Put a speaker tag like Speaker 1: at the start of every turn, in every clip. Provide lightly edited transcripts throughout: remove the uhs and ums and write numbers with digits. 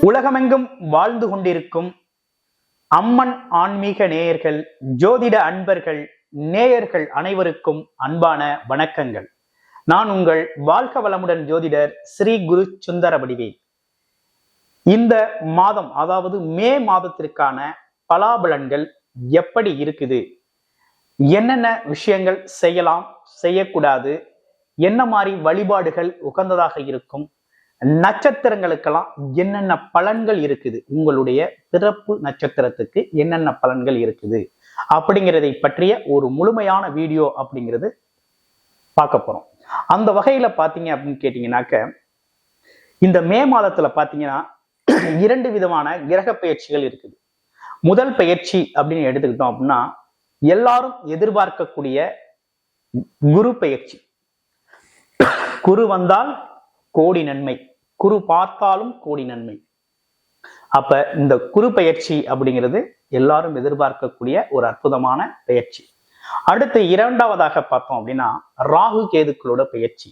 Speaker 1: உலகமெங்கும் வாழ்ந்து கொண்டிருக்கும் அம்மன் ஆன்மீக நேயர்கள், ஜோதிட அன்பர்கள், நேயர்கள் அனைவருக்கும் அன்பான வணக்கங்கள். நான் உங்கள் வாழ்க வளமுடன் ஜோதிடர் ஸ்ரீ குரு சுந்தர வடிவேல். இந்த மாதம், அதாவது மே மாதத்திற்கான பலாபலன்கள் எப்படி இருக்குது, என்னென்ன விஷயங்கள் செய்யலாம், செய்யக்கூடாது, என்ன மாதிரி வழிபாடுகள் உகந்ததாக இருக்கும், நட்சத்திரங்களுக்கெல்லாம் என்னென்ன பலன்கள் இருக்குது, உங்களுடைய பிறப்பு நட்சத்திரத்துக்கு என்னென்ன பலன்கள் இருக்குது அப்படிங்கிறதை பற்றிய ஒரு முழுமையான வீடியோ அப்படிங்கிறது பார்க்க போறோம். அந்த வகையில பாத்தீங்க அப்படின்னு கேட்டீங்கன்னாக்க, இந்த மே மாதத்துல பாத்தீங்கன்னா 2 விதமான கிரக பெயர்ச்சிகள் இருக்குது. முதல் பெயர்ச்சி அப்படின்னு எடுத்துக்கிட்டோம் அப்படின்னா, எல்லாரும் எதிர்பார்க்கக்கூடிய குரு பெயர்ச்சி. குரு வந்தால் கோடி நன்மை, குரு பார்த்தாலும் கோடி நன்மை. அப்ப இந்த குரு பெயர்ச்சி அப்படிங்கிறது எல்லாரும் எதிர்பார்க்கக்கூடிய ஒரு அற்புதமான பெயர்ச்சி. அடுத்து இரண்டாவதாக பார்த்தோம் அப்படின்னா, ராகு கேதுக்களோட பெயர்ச்சி.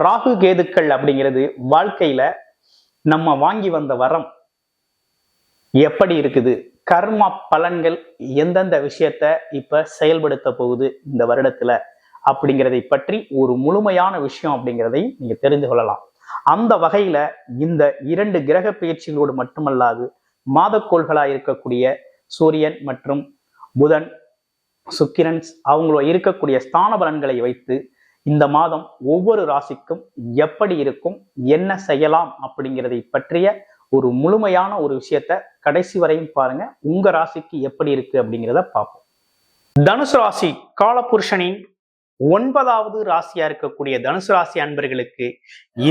Speaker 1: ராகு கேதுக்கள் அப்படிங்கிறது வாழ்க்கையில நம்ம வாங்கி வந்த வரம் எப்படி இருக்குது, கர்ம பலன்கள் எந்தெந்த விஷயத்த இப்ப செயல்படுத்த போகுது இந்த வருடத்துல அப்படிங்கிறதை பற்றி ஒரு முழுமையான விஷயம் அப்படிங்கிறதை நீங்க தெரிந்து கொள்ளலாம். அந்த வகையில இந்த 2 கிரக பெயர்ச்சிகளோடு மட்டுமல்லாது, மாதக்கோள்களா இருக்கக்கூடிய சூரியன் மற்றும் புதன், சுக்கிரன் அவங்கள இருக்கக்கூடிய ஸ்தான பலன்களை வைத்து இந்த மாதம் ஒவ்வொரு ராசிக்கும் எப்படி இருக்கும், என்ன செய்யலாம் அப்படிங்கிறதை பற்றிய ஒரு முழுமையான ஒரு விஷயத்த கடைசி வரையும் பாருங்க. உங்க ராசிக்கு எப்படி இருக்கு அப்படிங்கிறத பார்ப்போம். தனுசு ராசி, காலபுருஷனின் 9வது ராசியா இருக்கக்கூடிய தனுசு ராசி அன்பர்களுக்கு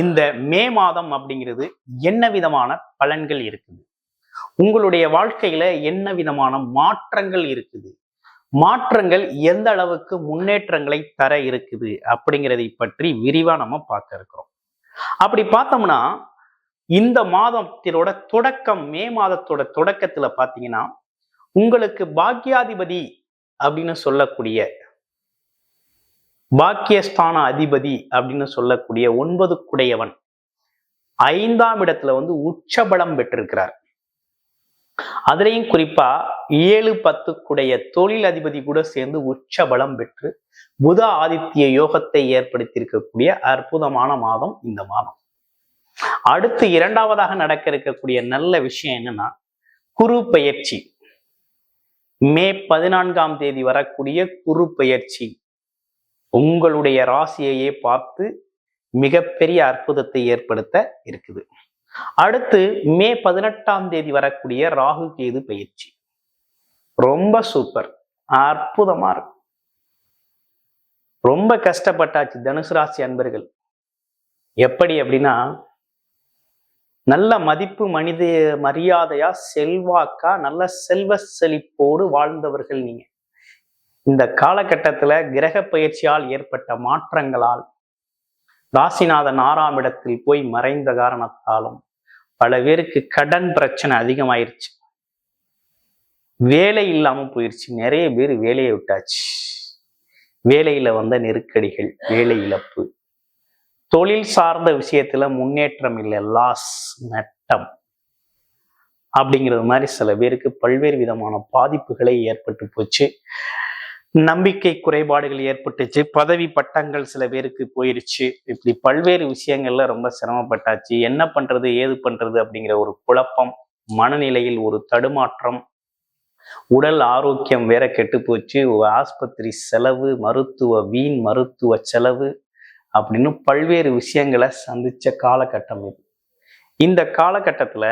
Speaker 1: இந்த மே மாதம் அப்படிங்கிறது என்ன விதமான பலன்கள் இருக்குது, உங்களுடைய வாழ்க்கையில என்ன விதமான மாற்றங்கள் இருக்குது, மாற்றங்கள் எந்த அளவுக்கு முன்னேற்றங்களை தர இருக்குது அப்படிங்கிறதை பற்றி விரிவா நம்ம பார்க்க இருக்கிறோம். அப்படி பார்த்தோம்னா, இந்த மாதத்தினோட தொடக்கம், மே மாதத்தோட தொடக்கத்துல பாத்தீங்கன்னா, உங்களுக்கு பாக்கியாதிபதி அப்படின்னு சொல்லக்கூடிய, பாக்கியஸ்தான அதிபதி அப்படின்னு சொல்லக்கூடிய 9 குடையவன் 5ஆம் இடத்துல உச்சபலம் பெற்றிருக்கிறார். அதுலயும் குறிப்பா 7-10 குடைய தொழில் அதிபதி கூட சேர்ந்து உச்சபலம் பெற்று புத ஆதித்ய யோகத்தை ஏற்படுத்தி இருக்கக்கூடிய அற்புதமான மாதம் இந்த மாதம். அடுத்து இரண்டாவதாக நடக்க இருக்கக்கூடிய நல்ல விஷயம் என்னன்னா, குரு பெயர்ச்சி. மே 14ஆம் தேதி வரக்கூடிய குரு பெயர்ச்சி உங்களுடைய ராசியையே பார்த்து மிகப்பெரிய அற்புதத்தை ஏற்படுத்த இருக்குது. அடுத்து மே 18ஆம் தேதி வரக்கூடிய ராகு கேது பெயர்ச்சி ரொம்ப சூப்பர், அற்புதமா இருக்கும். ரொம்ப கஷ்டப்பட்டாச்சு தனுசு ராசி அன்பர்கள். எப்படி அப்படின்னா, நல்ல மதிப்பு, மனித மரியாதையா, செல்வாக்கா, நல்ல செல்வ செழிப்போடு வாழ்ந்தவர்கள் நீங்க. இந்த காலகட்டத்துல கிரக பயிற்சியால் ஏற்பட்ட மாற்றங்களால், ராசிநாதன் 6ஆம் இடத்தில் போய் மறைந்த காரணத்தாலும் பல பேருக்கு கடன் பிரச்சனை அதிகமாயிருச்சு, வேலை இல்லாம போயிருச்சு. நிறைய பேர் வேலையை விட்டாச்சு. வேலையில வந்த நெருக்கடிகள், வேலை இழப்பு, தொழில் சார்ந்த விஷயத்துல முன்னேற்றம் இல்லை, லாஸ், நட்டம் அப்படிங்கிறது மாதிரி சில பேருக்கு பல்வேறு விதமான பாதிப்புகளை ஏற்பட்டு போச்சு. நம்பிக்கை குறைபாடுகள் ஏற்பட்டுச்சு, பதவி பட்டங்கள் சில பேருக்கு போயிருச்சு. இப்படி பல்வேறு விஷயங்கள்ல ரொம்ப சிரமப்பட்டாச்சு. என்ன பண்றது, ஏது பண்றது அப்படிங்கிற ஒரு குழப்பம், மனநிலையில் ஒரு தடுமாற்றம், உடல் ஆரோக்கியம் வேற கெட்டு போச்சு, ஆஸ்பத்திரி செலவு, வீண் மருத்துவ செலவு அப்படின்னு பல்வேறு விஷயங்களை சந்திச்ச காலகட்டம் இது. இந்த காலகட்டத்துல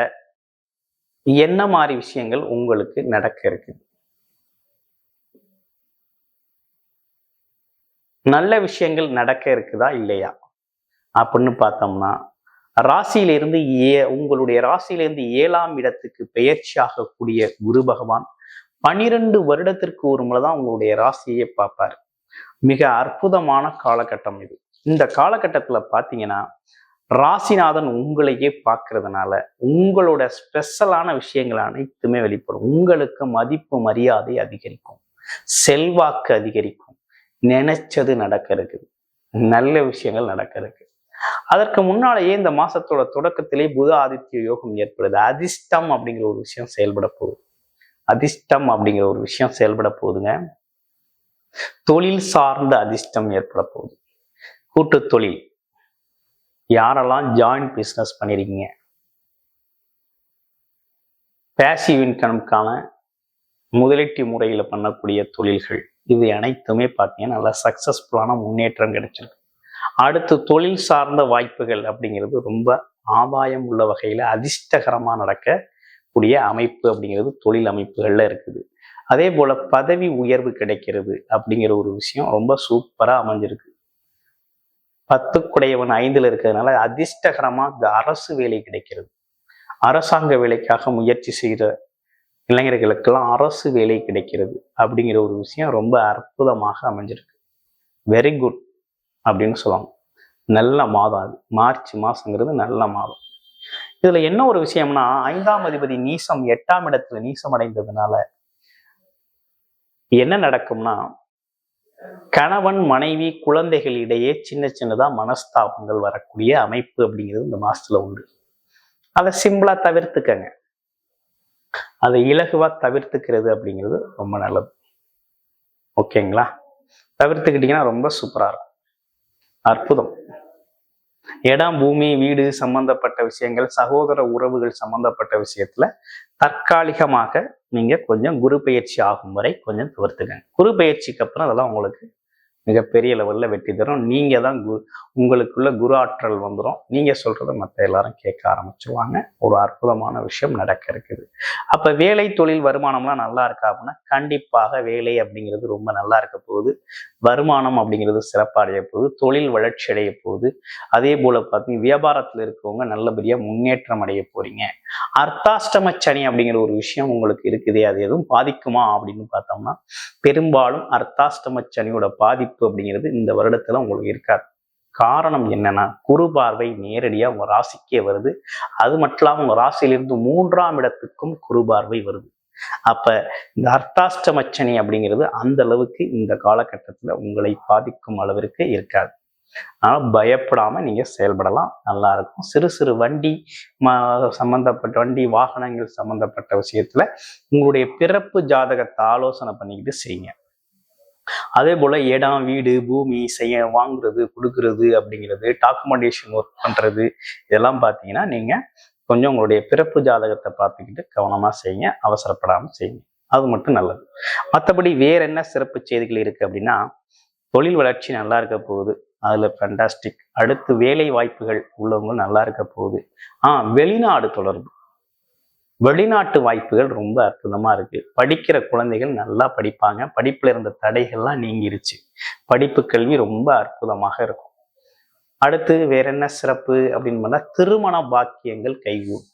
Speaker 1: என்ன மாதிரி விஷயங்கள் உங்களுக்கு நடக்க இருக்கு? நல்ல விஷயங்கள் நடக்க இருக்குதா இல்லையா அப்படின்னு பார்த்தோம்னா, ராசியிலிருந்து உங்களுடைய ராசியிலிருந்து 7ஆம் இடத்துக்கு பெயர்ச்சி ஆகக்கூடிய குரு பகவான் 12 வருடத்திற்கு ஒரு முறைதான் உங்களுடைய ராசியை பார்ப்பார். மிக அற்புதமான காலகட்டம் இது. இந்த காலகட்டத்துல பாத்தீங்கன்னா, ராசிநாதன் உங்களையே பார்க்கறதுனால உங்களோட ஸ்பெஷலான விஷயங்கள் அனைத்துமே வெளிப்படும். உங்களுக்கு மதிப்பு மரியாதை அதிகரிக்கும், செல்வாக்கு அதிகரிக்கும், நினைச்சது நடக்க இருக்குது, நல்ல விஷயங்கள் நடக்க இருக்கு. அதற்கு முன்னாலேயே இந்த மாசத்தோட தொடக்கத்திலே புத ஆதித்ய யோகம் ஏற்படுது. அதிர்ஷ்டம் அப்படிங்கிற ஒரு விஷயம் செயல்பட போகுது. அதிர்ஷ்டம் அப்படிங்கிற ஒரு விஷயம் செயல்பட போகுதுங்க. தொழில் சார்ந்த அதிர்ஷ்டம் ஏற்பட போகுது. கூட்டு தொழில், யாரெல்லாம் ஜாயிண்ட் பிசினஸ் பண்ணிருக்கீங்க, பேசிவ் இன்கம்கான முதலீட்டு முறையில் பண்ணக்கூடிய தொழில்கள், இது அனைத்துமே பார்த்தீங்கன்னா நல்லா சக்சஸ்ஃபுல்லான முன்னேற்றம் கிடைச்சிருக்கு. அடுத்து தொழில் சார்ந்த வாய்ப்புகள் அப்படிங்கிறது ரொம்ப ஆதாயம் உள்ள வகையில் அதிர்ஷ்டகரமாக நடக்கக்கூடிய அமைப்பு அப்படிங்கிறது தொழில் அமைப்புகளில் இருக்குது. அதே போல பதவி உயர்வு கிடைக்கிறது அப்படிங்கிற ஒரு விஷயம் ரொம்ப சூப்பராக அமைஞ்சிருக்கு. 10 5 இருக்கிறதுனால அதிர்ஷ்டகரமாக அரசு வேலை கிடைக்கிறது. அரசாங்க வேலைக்காக முயற்சி செய்கிற இளைஞர்களுக்கெல்லாம் அரசு வேலை கிடைக்கிறது அப்படிங்கிற ஒரு விஷயம் ரொம்ப அற்புதமாக அமைஞ்சிருக்கு. வெரி குட் அப்படின்னு சொல்லுவாங்க. நல்ல மாதம் அது. மார்ச் மாசங்கிறது நல்ல மாதம். இதுல என்ன ஒரு விஷயம்னா, 5ஆம் அதிபதி நீசம் 8ஆம் இடத்துல நீசம் அடைந்ததுனால என்ன நடக்கும்னா, கணவன் மனைவி குழந்தைகள் இடையே சின்ன சின்னதா மனஸ்தாபங்கள் வரக்கூடிய அமைப்பு அப்படிங்கிறது இந்த மாசத்துல உண்டு. அதை சிம்பிளா தவிர்த்துக்கங்க. அதை இலகுவா தவிர்த்துக்கிறது அப்படிங்கிறது ரொம்ப நல்லது. ஓகேங்களா? தவிர்த்துக்கிட்டீங்கன்னா ரொம்ப சூப்பரா இருக்கும். அற்புதம். இடம், பூமி, வீடு சம்பந்தப்பட்ட விஷயங்கள், சகோதர உறவுகள் சம்பந்தப்பட்ட விஷயத்துல தற்காலிகமாக நீங்க கொஞ்சம் குரு பயிற்சி ஆகும் வரை கொஞ்சம் தவிர்த்துக்கங்க. குரு பயிற்சிக்கு அப்புறம் அதெல்லாம் உங்களுக்கு மிகப்பெரிய லெவல்ல வெற்றி தரும். நீங்க தான் உங்களுக்குள்ள குரு ஆற்றல் வந்துடும். நீங்க சொல்றதை மற்ற எல்லாரும் கேட்க ஆரம்பிச்சுருவாங்க. ஒரு அற்புதமான விஷயம் நடக்க இருக்குது. அப்ப வேலை, தொழில், வருமானம்லாம் நல்லா இருக்கா அப்படின்னா கண்டிப்பாக வேலை அப்படிங்கிறது ரொம்ப நல்லா இருக்க போகுது. வருமானம் அப்படிங்கிறது சிறப்படைய போகுது. தொழில் வளர்ச்சி அடைய போகுது. அதே போல பார்த்தீங்கன்னா வியாபாரத்தில் இருக்கிறவங்க நல்லபடியா முன்னேற்றம் அடைய போறீங்க. அர்த்தாஷ்டம சனி அப்படிங்கிற ஒரு விஷயம் உங்களுக்கு இருக்குது. அது எதுவும் பாதிக்குமா அப்படின்னு பார்த்தோம்னா, பெரும்பாலும் அர்த்தாஷ்டம சனியோட பாதிப்பு அப்படிங்கிறது இந்த வருடத்துல உங்களுக்கு இருக்காது. காரணம் என்னன்னா, குரு பார்வை நேரடியா உங்க ராசிக்கே வருது. அது மட்டும் இல்லாம உங்க ராசியிலிருந்து 3ஆம் இடத்துக்கும் குரு பார்வை வருது. அப்ப இந்த அர்த்தாஷ்டம சனி அப்படிங்கிறது அந்த அளவுக்கு இந்த காலகட்டத்துல உங்களை பாதிக்கும் அளவிற்கு இருக்காது. ஆனால் பயப்படாம நீங்க செயல்படலாம், நல்லா இருக்கும். சிறு சிறு வண்டி சம்பந்தப்பட்ட வண்டி வாகனங்கள் சம்பந்தப்பட்ட விஷயத்துல உங்களுடைய பிறப்பு ஜாதகத்தை ஆலோசனை பண்ணிக்கிட்டு செய்யுங்க. அதே போல இடம், வீடு, பூமி வாங்குறது, கொடுக்கறது அப்படிங்கிறது, டாக்குமெண்டேஷன் ஒர்க் பண்றது, இதெல்லாம் பார்த்தீங்கன்னா நீங்க கொஞ்சம் உங்களுடைய பிறப்பு ஜாதகத்தை பார்த்துக்கிட்டு கவனமா செய்யுங்க, அவசரப்படாம செய்யுங்க. அது மட்டும் நல்லது. மற்றபடி வேற என்ன சிறப்பு செய்திகள் இருக்கு அப்படின்னா, தொழில் வளர்ச்சி நல்லா இருக்க போகுது. அதுல ஃபேண்டாஸ்டிக். அடுத்து வேலை வாய்ப்புகள் உள்ளவங்க நல்லா இருக்க போகுது. வெளிநாடு தொடர்பு, வெளிநாட்டு வாய்ப்புகள் ரொம்ப அற்புதமா இருக்கு. படிக்கிற குழந்தைகள் நல்லா படிப்பாங்க. படிப்புல இருந்த தடைகள்லாம் நீங்கிருச்சு. படிப்பு கல்வி ரொம்ப அற்புதமாக இருக்கும். அடுத்து வேற என்ன சிறப்பு அப்படின்னு பார்த்தா, திருமண பாக்கியங்கள் கைகூடும்.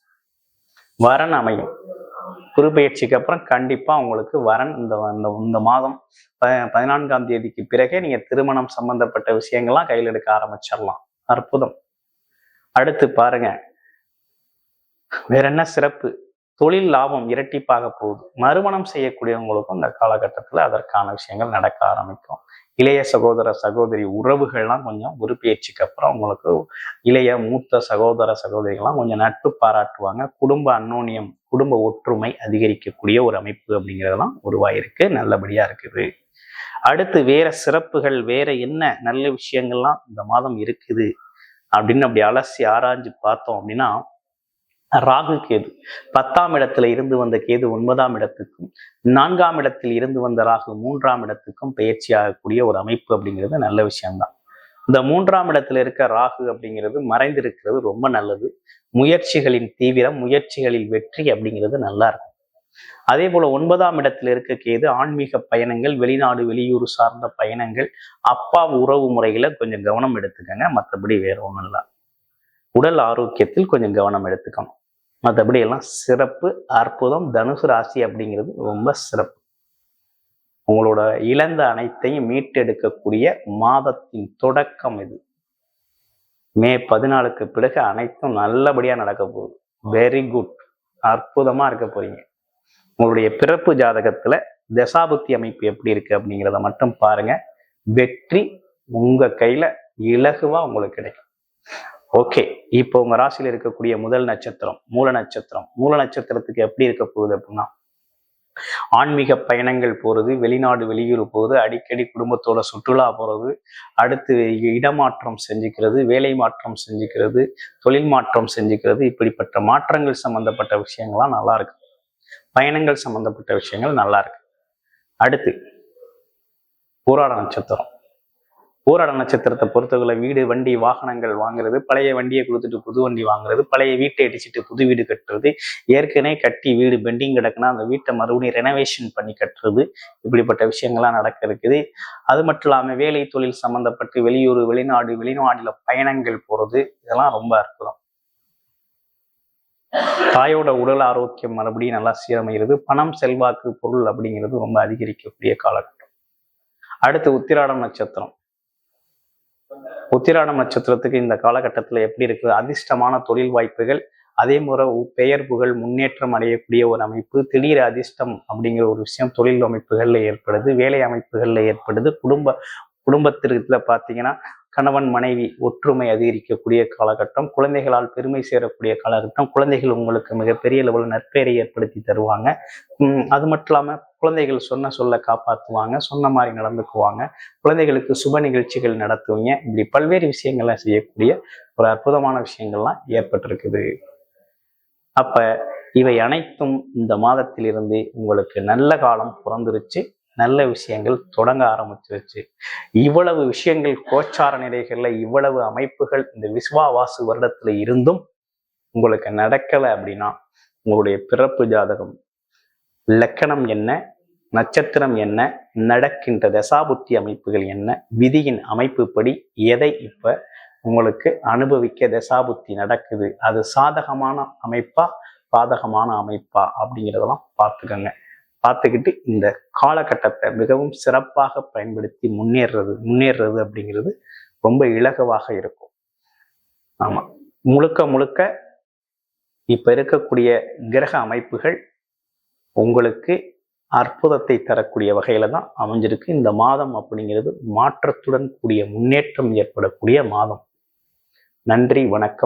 Speaker 1: வரன் அமையும். குரு பயிற்சிக்கு அப்புறம் கண்டிப்பா உங்களுக்கு வரன் இந்த மாதம் 14ஆம் தேதிக்கு பிறகே நீங்க திருமணம் சம்பந்தப்பட்ட விஷயங்கள்லாம் கையில் எடுக்க ஆரம்பிச்சிடலாம். அற்புதம். அடுத்து பாருங்க, வேற என்ன சிறப்பு, தொழில் லாபம் இரட்டிப்பாக போகுது. மறுமணம் செய்யக்கூடியவங்களுக்கும் இந்த காலகட்டத்துல அதற்கான விஷயங்கள் நடக்க ஆரம்பிக்கும். இளைய சகோதர சகோதரி உறவுகள்லாம் கொஞ்சம் குரு பயிற்சிக்கு அப்புறம் உங்களுக்கு இளைய மூத்த சகோதர சகோதரிகள்லாம் கொஞ்சம் நட்பு பாராட்டுவாங்க. குடும்ப அன்னோனியம், குடும்ப ஒற்றுமை அதிகரிக்கக்கூடிய ஒரு அமைப்பு அப்படிங்கிறதெல்லாம் உருவாயிருக்கு. நல்லபடியா இருக்குது. அடுத்து வேற சிறப்புகள், வேற என்ன நல்ல விஷயங்கள்லாம் இந்த மாதம் இருக்குது அப்படின்னு அப்படி அலசி ஆராய்ஞ்சு பார்த்தோம் அப்படின்னா, ராகு கேது 10ஆம் இடத்துல இருந்து வந்த கேது 9ஆம் இடத்துக்கும், 4ஆம் இடத்தில் இருந்து வந்த ராகு 3ஆம் இடத்துக்கும் பயிற்சி ஆகக்கூடிய ஒரு அமைப்பு அப்படிங்கிறது நல்ல விஷயம்தான். இந்த 3ஆம் இடத்துல இருக்க ராகு அப்படிங்கிறது மறைந்திருக்கிறது ரொம்ப நல்லது. முயற்சிகளின் தீவிரம், முயற்சிகளில் வெற்றி அப்படிங்கிறது நல்லா இருக்கும். அதே போல 9ஆம் இடத்துல இருக்க கேது ஆன்மீக பயணங்கள், வெளிநாடு வெளியூர் சார்ந்த பயணங்கள், அப்பா உறவு முறைகளை கொஞ்சம் கவனம் எடுத்துக்கங்க. மற்றபடி வேற ஒன்றும் இல்லை. உடல் ஆரோக்கியத்தில் கொஞ்சம் கவனம் எடுத்துக்கணும். மற்றபடி எல்லாம் சிறப்பு, அற்புதம். தனுசு ராசி அப்படிங்கிறது ரொம்ப சிறப்பு. உங்களோட இழந்த அனைத்தையும் மீட்டெடுக்கக்கூடிய மாதத்தின் தொடக்கம் இது. மே 14க்கு பிறகு அனைத்தும் நல்லபடியா நடக்க போகுது. Very good. அற்புதமா இருக்க போறீங்க. உங்களுடைய பிறப்பு ஜாதகத்துல தசாபுத்தி அமைப்பு எப்படி இருக்கு அப்படிங்கிறத மட்டும் பாருங்க. வெற்றி உங்க கையில இலகுவா உங்களுக்கு கிடைக்கும். ஓகே, இப்போ உங்க ராசியில இருக்கக்கூடிய முதல் நட்சத்திரம் மூல நட்சத்திரம். மூல நட்சத்திரத்துக்கு எப்படி இருக்க போகுது அப்படின்னா, ஆன்மீக பயணங்கள் போறது, வெளிநாடு வெளியூர் போகுது, அடிக்கடி குடும்பத்தோட சுற்றுலா போறது, அடுத்து இடமாற்றம் செஞ்சுக்கிறது, வேலை மாற்றம் செஞ்சுக்கிறது, தொழில் மாற்றம் செஞ்சுக்கிறது, இப்படிப்பட்ட மாற்றங்கள் சம்பந்தப்பட்ட விஷயங்கள்லாம் நல்லா இருக்கு. பயணங்கள் சம்பந்தப்பட்ட விஷயங்கள் நல்லா இருக்கு. அடுத்து பூராட நட்சத்திரம். பூராட நட்சத்திரத்தை பொறுத்தவரை வீடு, வண்டி, வாகனங்கள் வாங்குறது, பழைய வண்டியை கொடுத்துட்டு புது வண்டி வாங்குறது, பழைய வீட்டை அடிச்சுட்டு புது வீடு கட்டுறது, ஏற்கனவே கட்டி வீடு பெண்டிங் கிடக்குன்னா அந்த வீட்டை மறுபடியும் ரெனோவேஷன் பண்ணி கட்டுறது, இப்படிப்பட்ட விஷயங்கள்லாம் நடக்க இருக்குது. அது மட்டும் இல்லாமல் வேலை தொழில் சம்பந்தப்பட்டு வெளியூர், வெளிநாடுல பயணங்கள் போறது, இதெல்லாம் ரொம்ப அற்புதம். தாயோட உடல் ஆரோக்கியம் மறுபடியும் நல்லா சீரமைகிறது. பணம், செல்வாக்கு, பொருள் அப்படிங்கிறது ரொம்ப அதிகரிக்கக்கூடிய காலகட்டம். அடுத்து உத்திராடம் நட்சத்திரம். உத்திராடம் நட்சத்திரத்துக்கு இந்த காலகட்டத்தில் எப்படி இருக்கு? அதிர்ஷ்டமான தொழில் வாய்ப்புகள், அதே முறை பெயர் புகழ் முன்னேற்றம் அடையக்கூடிய ஒரு அமைப்பு, திடீர் அதிர்ஷ்டம் அப்படிங்கிற ஒரு விஷயம் தொழில் அமைப்புகள்ல ஏற்படுது, வேலை அமைப்புகள்ல ஏற்படுது. குடும்பத்திற்கு பார்த்தீங்கன்னா கணவன் மனைவி ஒற்றுமை அதிகரிக்கக்கூடிய காலகட்டம், குழந்தைகளால் பெருமை சேரக்கூடிய காலகட்டம், குழந்தைகள் உங்களுக்கு மிகப்பெரிய லெவலில் நற்பெயரை ஏற்படுத்தி தருவாங்க. அது மட்டும் இல்லாமல் குழந்தைகள் சொல்ல காப்பாற்றுவாங்க, சொன்ன மாதிரி நடந்துக்குவாங்க, குழந்தைகளுக்கு சுப நிகழ்ச்சிகள் நடத்துவீங்க. இப்படி பல்வேறு விஷயங்கள்லாம் செய்யக்கூடிய ஒரு அற்புதமான விஷயங்கள்லாம் ஏற்பட்டிருக்குது. அப்ப இவை அனைத்தும் இந்த மாதத்திலிருந்து உங்களுக்கு நல்ல காலம் பிறந்துருச்சு, நல்ல விஷயங்கள் தொடங்க ஆரம்பிச்சிருச்சு. இவ்வளவு விஷயங்கள் கோச்சார நிலைகள்ல, இவ்வளவு அமைப்புகள் இந்த விஸ்வாவாசு வருடத்துல இருந்தும் உங்களுக்கு நடக்கலை அப்படின்னா, உங்களுடைய பிறப்பு ஜாதகம், லக்கணம் என்ன, நட்சத்திரம் என்ன, நடக்கின்ற தசாபுத்தி அமைப்புகள் என்ன, விதியின் அமைப்புப்படி எதை இப்ப உங்களுக்கு அனுபவிக்க தசாபுத்தி நடக்குது, அது சாதகமான அமைப்பா பாதகமான அமைப்பா அப்படிங்கிறதெல்லாம் பார்த்துக்கிட்டு இந்த காலகட்டத்தை மிகவும் சிறப்பாக பயன்படுத்தி முன்னேறுறது அப்படிங்கிறது ரொம்ப இலகுவாக இருக்கும். ஆமா, முழுக்க இப்ப இருக்கக்கூடிய கிரக அமைப்புகள் உங்களுக்கு அற்புதத்தை தரக்கூடிய வகையில தான் அமைஞ்சிருக்கு. இந்த மாதம் அப்படிங்கிறது மாற்றத்துடன் கூடிய முன்னேற்றம் ஏற்படக்கூடிய மாதம். நன்றி, வணக்கம்.